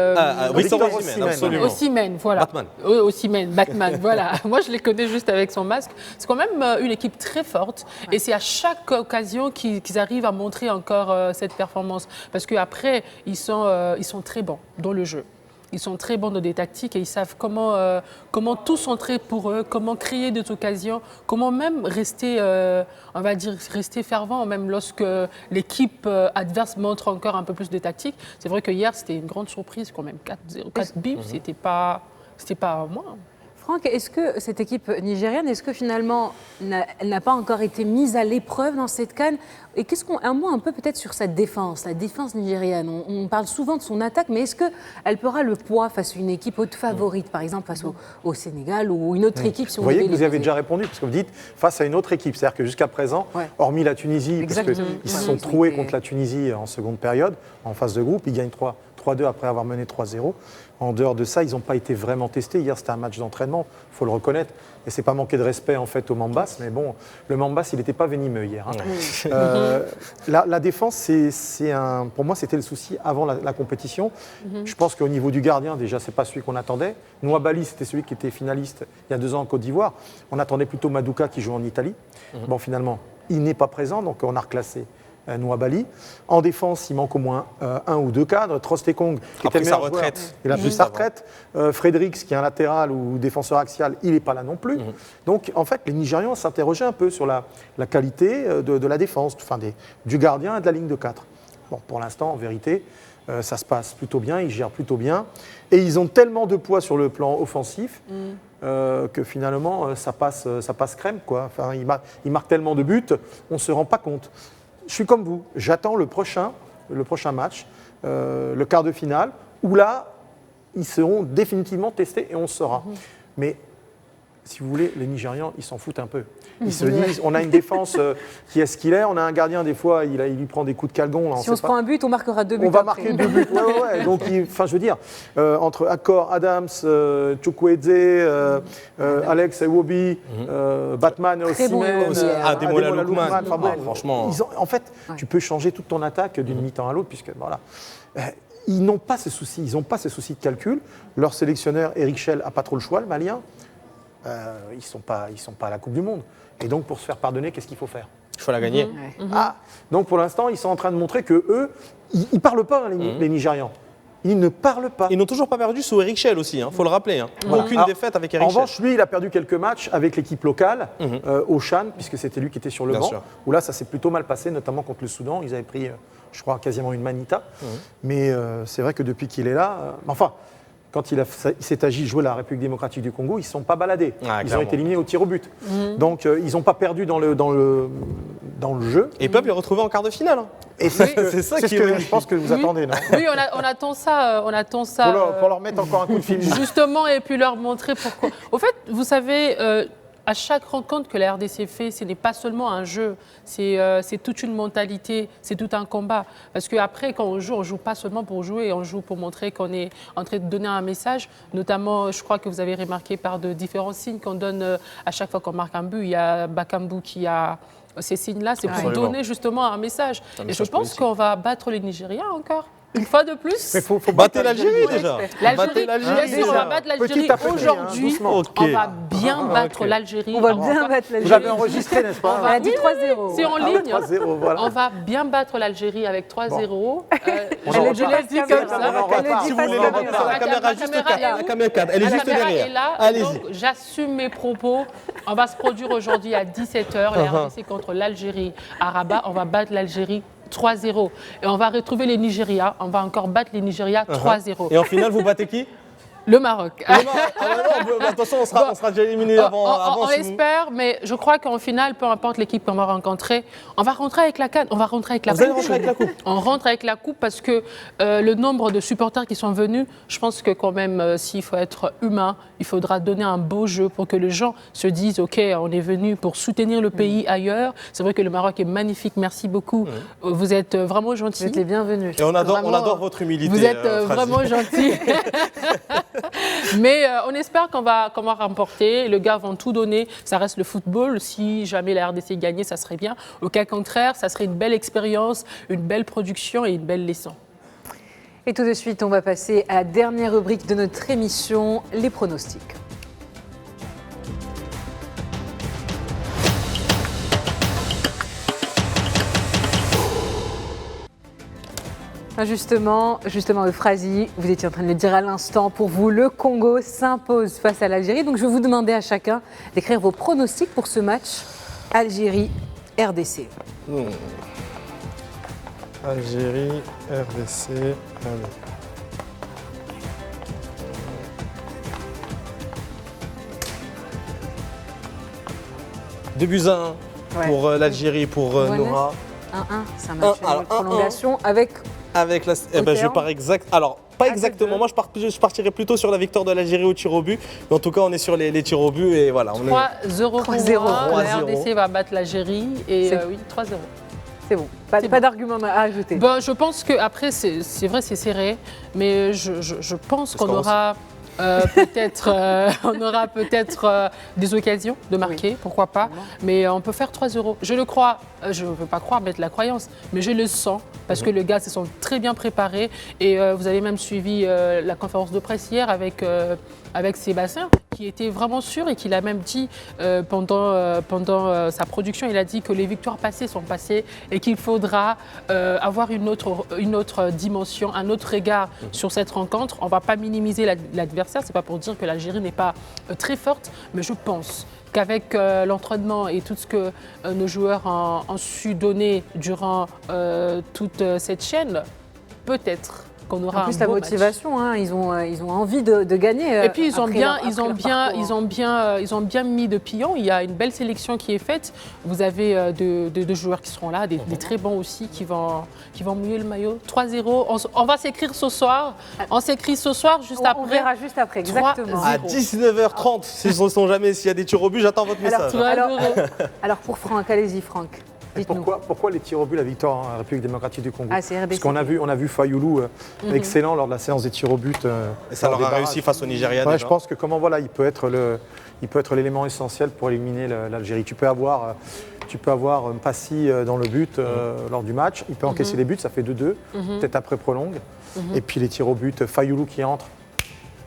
Victor Osimhen, Osimhen, voilà. Batman. Osimhen, Batman, voilà. Moi, je les connais juste avec son masque. C'est quand même une équipe très forte. Et c'est à chaque occasion qu'ils arrivent à montrer encore cette performance. Parce qu'après, ils sont très bons dans le jeu. Ils sont très bons dans des tactiques et ils savent comment tout centrer pour eux, comment créer des occasions, comment même rester, on va dire, rester fervent, même lorsque l'équipe adverse montre encore un peu plus de tactique. C'est vrai que hier, c'était une grande surprise quand même. 4-0, 4 bips, c'était pas moins. Franck, est-ce que cette équipe nigériane, est-ce que finalement, elle n'a pas encore été mise à l'épreuve dans cette CAN? Et un mot un peu peut-être sur sa défense, la défense nigériane. On parle souvent de son attaque, mais est-ce qu'elle fera le poids face à une équipe haute favorite, par exemple face au Sénégal ou une autre équipe? Si vous voyez que vous y avez déjà répondu, parce que vous dites face à une autre équipe. C'est-à-dire que jusqu'à présent, hormis la Tunisie, parce qu'ils se sont troués contre la Tunisie en seconde période, en phase de groupe, ils gagnent 3-2 après avoir mené 3-0. En dehors de ça, ils n'ont pas été vraiment testés. Hier, c'était un match d'entraînement, il faut le reconnaître. Et ce n'est pas manquer de respect en fait au Mambas, mais bon, le Mambas, il n'était pas venimeux hier. La défense, pour moi, c'était le souci avant la compétition. Je pense qu'au niveau du gardien, déjà, ce n'est pas celui qu'on attendait. Nouabali, c'était celui qui était finaliste il y a 2 ans en Côte d'Ivoire. On attendait plutôt Maduka qui joue en Italie. Bon, finalement, il n'est pas présent, donc on a reclassé Nouabali. En défense, il manque au moins 1 ou 2 cadres. Trostekong, qui était le meilleur joueur, il a pris sa retraite. Fredericks, qui est un latéral ou défenseur axial, il n'est pas là non plus. Donc, en fait, les Nigérians s'interrogeaient un peu sur la qualité de la défense, du gardien et de la ligne de 4. Bon, pour l'instant, en vérité, ça se passe plutôt bien, ils gèrent plutôt bien. Et ils ont tellement de poids sur le plan offensif que finalement, ça passe crème, quoi. Enfin, ils marquent tellement de buts, on ne se rend pas compte. Je suis comme vous, j'attends le prochain match, le quart de finale, où là, ils seront définitivement testés et on saura. Mais si vous voulez, les Nigérians, ils s'en foutent un peu. Ils se disent, on a une défense qui est ce qu'il est, on a un gardien, des fois, il lui prend des coups de calgon. Là, si on se prend un but, on marquera 2 buts. On va marquer 2 buts. Ouais. Donc, je veux dire, entre Accor, Adams, Chukwueze, Alex Iwobi, Batman et Osimhen, Ademola Lookman. Franchement. En fait, tu peux changer toute ton attaque d'une mi-temps à l'autre, puisque voilà. Ils n'ont pas ces soucis, de calcul. Leur sélectionneur, Eric Schell, n'a pas trop le choix, le Malien. Ils ne sont pas à la Coupe du Monde. Et donc, pour se faire pardonner, qu'est-ce qu'il faut faire ? Il faut la gagner. Donc, pour l'instant, ils sont en train de montrer qu'eux, ils ne parlent pas, les Nigérians. Ils ne parlent pas. Ils n'ont toujours pas perdu sous Eric Schell aussi, faut le rappeler. Aucune défaite avec Eric Schell. En revanche, lui, il a perdu quelques matchs avec l'équipe locale, au Chan, puisque c'était lui qui était sur le banc. Où là, ça s'est plutôt mal passé, notamment contre le Soudan. Ils avaient pris, je crois, quasiment une manita. Mais c'est vrai que depuis qu'il est là... Quand il s'est agi de jouer la République démocratique du Congo, ils ne sont pas baladés. Ils ont été éliminés au tir au but. Donc, ils n'ont pas perdu dans le jeu. Et peuvent les retrouver en quart de finale. Et c'est ça que je pense que vous attendez, non ? Oui, on attend ça. Pour leur mettre encore un coup de fil. Justement, et puis leur montrer pourquoi. Au fait, vous savez... à chaque rencontre que la RDC fait, ce n'est pas seulement un jeu, c'est toute une mentalité, c'est tout un combat. Parce qu'après, quand on joue pas seulement pour jouer, on joue pour montrer qu'on est en train de donner un message. Notamment, je crois que vous avez remarqué par de différents signes qu'on donne à chaque fois qu'on marque un but. Il y a Bakambu qui a ces signes-là, c'est pour donner justement un message. Et je pense qu'on va battre les Nigériens encore. Une fois de plus. Mais faut battre l'Algérie déjà. L'Algérie, on va battre l'Algérie aujourd'hui. On va bien battre l'Algérie. On va bien battre l'Algérie. Vous avez enreregistré, n'est-ce pas ? On a dit 3-0. C'est en ligne. 3-0, voilà. On va bien battre l'Algérie avec 3-0. Je l'ai dit comme ça. Si vous voulez le mettre sur la caméra, juste 4. La caméra 4, elle est juste derrière. Allez-y. J'assume mes propos. On va se produire aujourd'hui à 17h, la RDC contre l'Algérie à Rabat. On va battre l'Algérie 3-0. Et on va retrouver les Nigérias. On va encore battre les Nigérias 3-0. Et en finale, vous battez qui ? Le Maroc. Attention, on sera déjà éliminé avant. On l'espère, mais je crois qu'en finale, peu importe l'équipe qu'on va rencontrer, on va rentrer avec la CAN, on va rentrer avec la coupe. Vous allez rentrer avec la coupe ? On rentre avec la coupe parce que le nombre de supporters qui sont venus, je pense que quand même, s'il faut être humain, il faudra donner un beau jeu pour que les gens se disent « Ok, on est venu pour soutenir le pays ailleurs ». C'est vrai que le Maroc est magnifique, merci beaucoup. Vous êtes vraiment gentils. Vous êtes les bienvenus. Et on adore votre humilité. Vous êtes vraiment gentils. Mais on espère qu'on va remporter. Les gars vont tout donner. Ça reste le football. Si jamais la RDC gagnait, ça serait bien. Au cas contraire, ça serait une belle expérience, une belle production et une belle leçon. Et tout de suite, on va passer à la dernière rubrique de notre émission, les pronostics. Justement, Euphrasie, vous étiez en train de le dire à l'instant, pour vous, le Congo s'impose face à l'Algérie. Donc je vais vous demander à chacun d'écrire vos pronostics pour ce match Algérie-RDC. Algérie, RDC, allez. Deux buts à 1 pour l'Algérie, pour Nora. 1-1, c'est un match de prolongation avec la... je pars exact. Alors, pas exactement. Moi, je partirais plutôt sur la victoire de l'Algérie au tir au but. Mais en tout cas, on est sur les tirs au but et voilà. 3-0 pour moi. La RDC va battre l'Algérie et oui, 3-0. C'est bon. Pas d'argument à ajouter. Ben, je pense qu'après, c'est vrai, c'est serré, mais je pense qu'on aura... on aura peut-être des occasions de marquer, pourquoi pas, mais on peut faire 3-0. Je le crois, je ne veux pas croire, mettre la croyance, mais je le sens, parce que les gars se sont très bien préparés, et vous avez même suivi la conférence de presse hier avec Sébastien, qui était vraiment sûr et qu'il a même dit pendant sa production, il a dit que les victoires passées sont passées et qu'il faudra avoir une autre dimension, un autre regard sur cette rencontre. On ne va pas minimiser l'adversaire, ce n'est pas pour dire que l'Algérie n'est pas très forte, mais je pense qu'avec l'entraînement et tout ce que nos joueurs ont su donner durant toute cette chaîne, peut-être qu'on aura en plus, un beau la motivation, hein, ils ont envie de gagner. Et puis ils ont bien mis de pions. Il y a une belle sélection qui est faite. Vous avez deux joueurs qui seront là, des très bons aussi qui vont mouiller le maillot. 3-0. On va s'écrire ce soir. On s'écrit ce soir juste après. On verra juste après, exactement. À 19h30, s'ils ne sont jamais, s'il y a des tirs au but, j'attends votre message. Alors pour Franck, allez-y Franck. Pourquoi les tirs au but, la victoire en République démocratique du Congo? C'est RDC. Parce qu'on a vu Fayoulou excellent lors de la séance des tirs au but. Et ça leur a réussi face au Nigeria. Je pense que il peut être l'élément essentiel pour éliminer l'Algérie. Tu peux avoir Mpassi dans le but lors du match. Il peut encaisser les buts, ça fait 2-2, peut-être après prolongue. Et puis les tirs au but, Fayoulou qui entre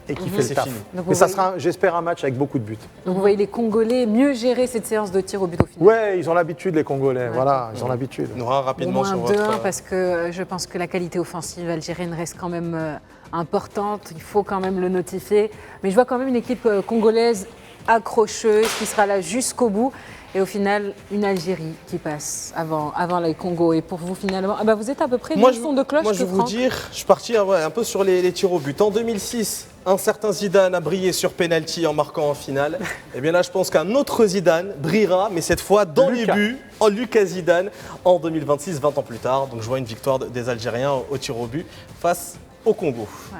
et qui fait le taf. Mais ça sera, j'espère, un match avec beaucoup de buts. Donc vous voyez les Congolais mieux gérer cette séance de tir au but au final. Ouais, ils ont l'habitude, les Congolais. Voilà, ils ont l'habitude. Nora, rapidement sur votre... 2-1 votre... parce que je pense que la qualité offensive algérienne reste quand même importante. Il faut quand même le notifier. Mais je vois quand même une équipe congolaise accrocheuse qui sera là jusqu'au bout. Et au final, une Algérie qui passe avant les Congo. Et pour vous, finalement, vous êtes à peu près du son de cloche. Moi, je vais vous dire, je suis parti un peu sur les tirs au but. En 2006, un certain Zidane a brillé sur penalty en marquant en finale. Et bien là, je pense qu'un autre Zidane brillera, mais cette fois dans les buts, en Lucas Zidane, en 2026, 20 ans plus tard. Donc je vois une victoire des Algériens au tir au but face au Congo. Ouais.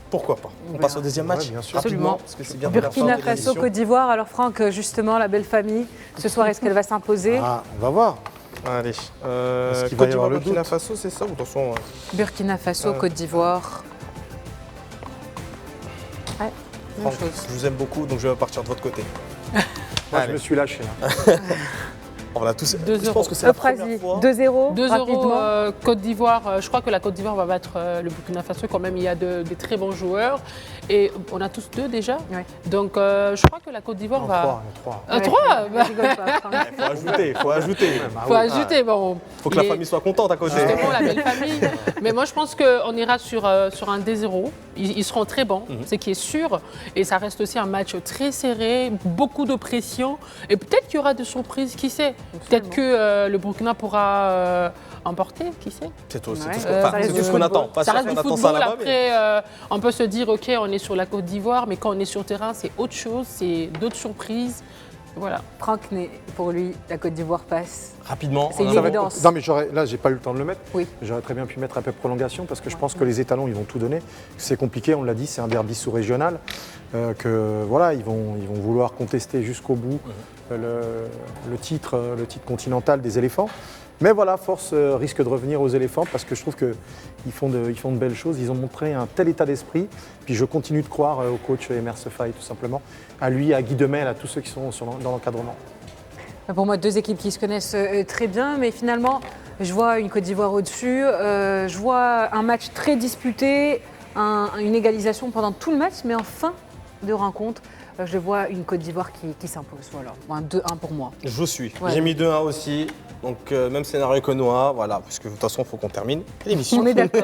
Pourquoi pas? On passe au deuxième match, bien sûr. Rapidement, parce que c'est bien. Burkina Faso, Côte d'Ivoire. Alors Franck, justement, la belle famille, ce soir, est-ce qu'elle va s'imposer? On va voir. Allez. Côte d'Ivoire, Burkina Faso, c'est ça ou attention, Burkina Faso, Côte d'Ivoire. Ouais, Franck, je vous aime beaucoup, donc je vais partir de votre côté. Moi, je me suis lâché. On a tous. Je pense que c'est la première fois. 2-0. 2-0 Côte d'Ivoire. Je crois que la Côte d'Ivoire va battre le Burkina Faso quand même. Il y a des très bons joueurs. Et on a tous 2 déjà. Ouais. Donc je crois que la Côte d'Ivoire va. 3. 3 Il faut ajouter. Bon. Faut que la famille soit contente à côté. Justement, la belle famille. Mais moi, je pense qu'on ira sur un 2-0. Ils seront très bons, ce qui est sûr. Et ça reste aussi un match très serré, beaucoup de pression. Et peut-être qu'il y aura des surprises, qui sait? Peut-être que le Burkina pourra emporter, qui sait? C'est tout ce qu'on attend. Ça reste du football. Après, on peut se dire, OK, on est sur la Côte d'Ivoire, mais quand on est sur le terrain, c'est autre chose, c'est d'autres surprises. Voilà. Franck, pour lui, la Côte d'Ivoire passe. Rapidement. C'est une évidence. Non, mais là, j'ai pas eu le temps de le mettre. Oui. J'aurais très bien pu mettre après prolongation parce que je pense que les étalons, ils vont tout donner. C'est compliqué, on l'a dit, c'est un derby sous-régional. Ils vont vouloir contester jusqu'au bout le titre continental des éléphants. Mais voilà, force risque de revenir aux éléphants parce que je trouve qu'ils font de belles choses. Ils ont montré un tel état d'esprit. Puis je continue de croire au coach Emer Sefai, tout simplement. À lui, à Guy Demel, à tous ceux qui sont dans l'encadrement. Pour moi, 2 équipes qui se connaissent très bien. Mais finalement, je vois une Côte d'Ivoire au-dessus. Je vois un match très disputé, une égalisation pendant tout le match. Mais en fin de rencontre, je vois une Côte d'Ivoire qui s'impose. Voilà, un 2-1 pour moi. Je vous suis. Ouais. J'ai mis 2-1 aussi. Donc, même scénario que Noah, voilà, parce que de toute façon, il faut qu'on termine l'émission. On est d'accord.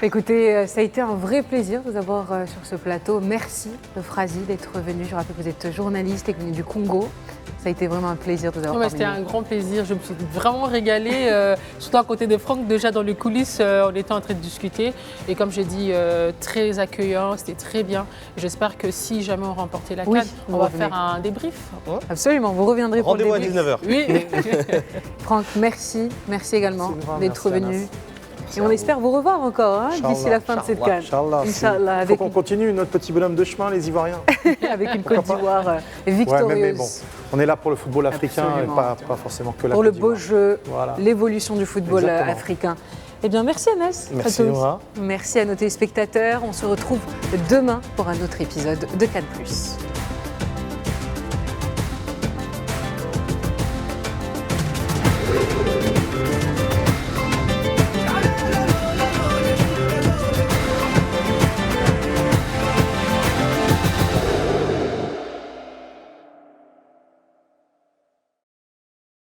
Écoutez, ça a été un vrai plaisir de vous avoir sur ce plateau. Merci, Frazi, d'être venu. Je rappelle que vous êtes journaliste et que vous venez du Congo. Ça a été vraiment un plaisir de vous avoir parmi nous. C'était un grand plaisir. Je me suis vraiment régalée. Surtout à côté de Franck, déjà dans les coulisses, on était en train de discuter. Et comme j'ai dit, très accueillant, c'était très bien. J'espère que si jamais on remportait la CAN, on va faire un débrief. Ouais. Absolument, vous reviendrez pour le débrief. Rendez-vous à 19h. Oui. Franck, merci. Merci également d'être venu. Et on espère vous revoir encore d'ici la fin de cette CAN. Inch'Allah. Il faut qu'on continue notre petit bonhomme de chemin, les Ivoiriens. Avec une Côte d'Ivoire victorieuse. Mais bon, on est là pour le football africain et pas forcément que la Côte d'Ivoire. Pour le beau jeu, l'évolution du football africain. Eh bien, merci Anas. Merci Nora. Merci à nos téléspectateurs. On se retrouve demain pour un autre épisode de CAN+.